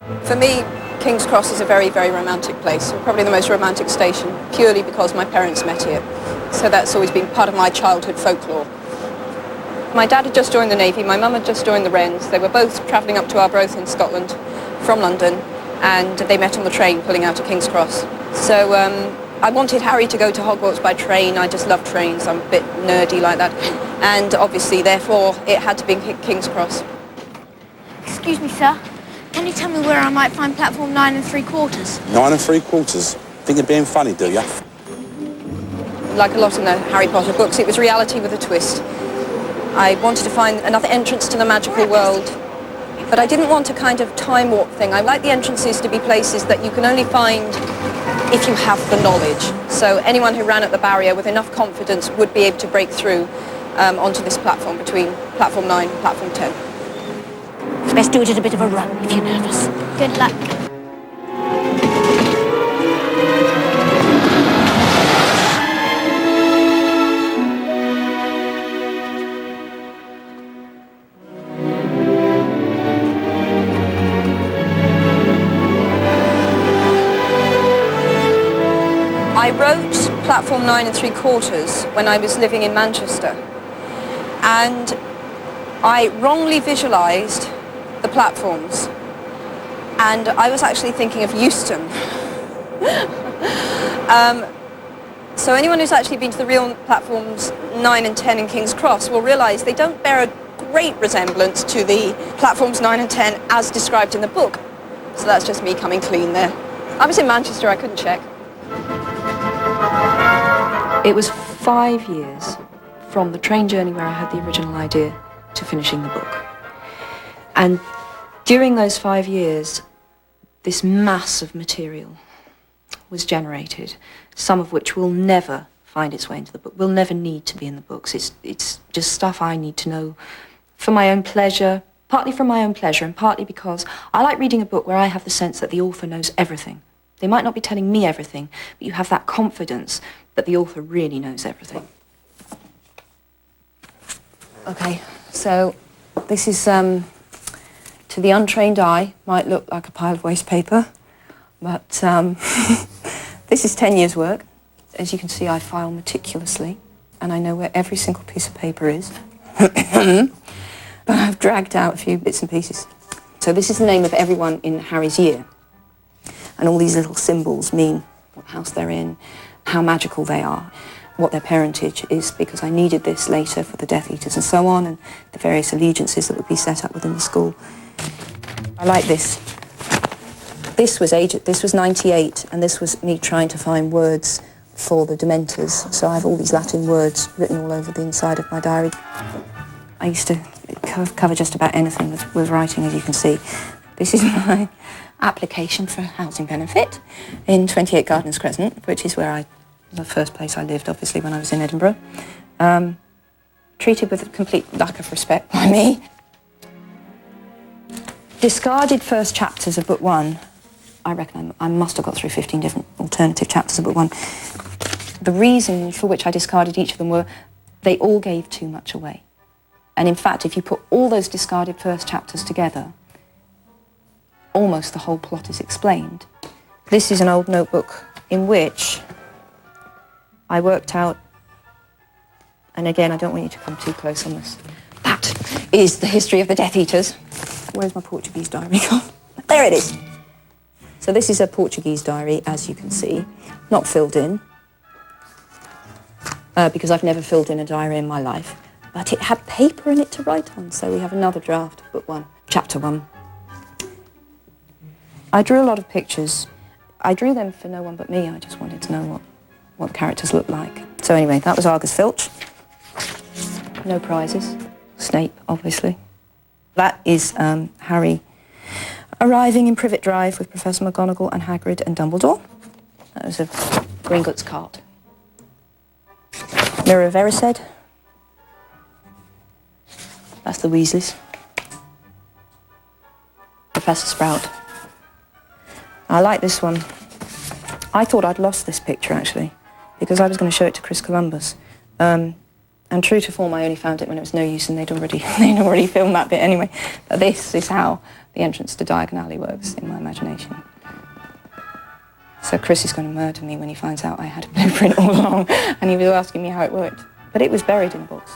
For me, King's Cross is a very, very romantic place, probably the most romantic station, purely because my parents met here. So that's always been part of my childhood folklore. My dad had just joined the Navy, my mum had just joined the Wrens. They were both travelling up to Arbroath in Scotland from London, and they met on the train pulling out of King's Cross. So I wanted Harry to go to Hogwarts by train. I just love trains, I'm a bit nerdy like that. And obviously, therefore, it had to be King's Cross. Excuse me, sir. Can you tell me where I might find platform 9 3/4? 9 3/4? Think you're being funny, do you? Like a lot in the Harry Potter books, it was reality with a twist. I wanted to find another entrance to the magical world, but I didn't want a kind of time warp thing. I like the entrances to be places that you can only find if you have the knowledge. So anyone who ran at the barrier with enough confidence would be able to break through onto this platform between platform 9 and platform 10. Best do it at a bit of a run if you're nervous. Good luck. I wrote platform 9 3/4 when I was living in Manchester, and I wrongly visualised the platforms, and I was actually thinking of Euston. So anyone who's actually been to the real platforms 9 and 10 in King's Cross will realise they don't bear a great resemblance to the platforms 9 and 10 as described in the book. So that's just me coming clean there. I was in Manchester, I couldn't check. It was 5 years from the train journey where I had the original idea to finishing the book. And during those 5 years, this mass of material was generated, some of which will never find its way into the book, will never need to be in the books. It's just stuff I need to know for my own pleasure, partly for my own pleasure and partly because I like reading a book where I have the sense that the author knows everything. They might not be telling me everything, but you have that confidence that the author really knows everything. Okay, so this is, to the untrained eye, might look like a pile of waste paper, but this is 10 years' work. As you can see, I file meticulously, and I know where every single piece of paper is. But I've dragged out a few bits and pieces. So this is the name of everyone in Harry's year. And all these little symbols mean what house they're in, how magical they are, what their parentage is, because I needed this later for the Death Eaters and so on, and the various allegiances that would be set up within the school. I like this. This was 98, and this was me trying to find words for the Dementors. So I have all these Latin words written all over the inside of my diary. I used to cover just about anything with writing, as you can see. This is my application for housing benefit in 28 Gardens Crescent, which is the first place I lived, obviously, when I was in Edinburgh. Treated with a complete lack of respect by me. Discarded first chapters of book 1. I reckon I must have got through 15 different alternative chapters of book 1. The reason for which I discarded each of them were they all gave too much away. And in fact, if you put all those discarded first chapters together, almost the whole plot is explained. This is an old notebook in which I worked out, and again, I don't want you to come too close on this. That is the history of the Death Eaters. Where's my Portuguese diary gone? There it is. So this is a Portuguese diary, as you can see, not filled in, because I've never filled in a diary in my life, but it had paper in it to write on, so we have another draft of book 1, chapter 1. I drew a lot of pictures. I drew them for no one but me. I just wanted to know what the characters looked like. So anyway, that was Argus Filch. No prizes. Snape, obviously. That is Harry arriving in Privet Drive with Professor McGonagall and Hagrid and Dumbledore. That was a Gringotts cart. Mirror of Erised. That's the Weasleys. Professor Sprout. I like this one. I thought I'd lost this picture, actually, because I was going to show it to Chris Columbus. And true to form, I only found it when it was no use and they'd already filmed that bit anyway. But this is how the entrance to Diagon Alley works in my imagination. So Chris is going to murder me when he finds out I had a blueprint all along, and he was asking me how it worked. But it was buried in a box.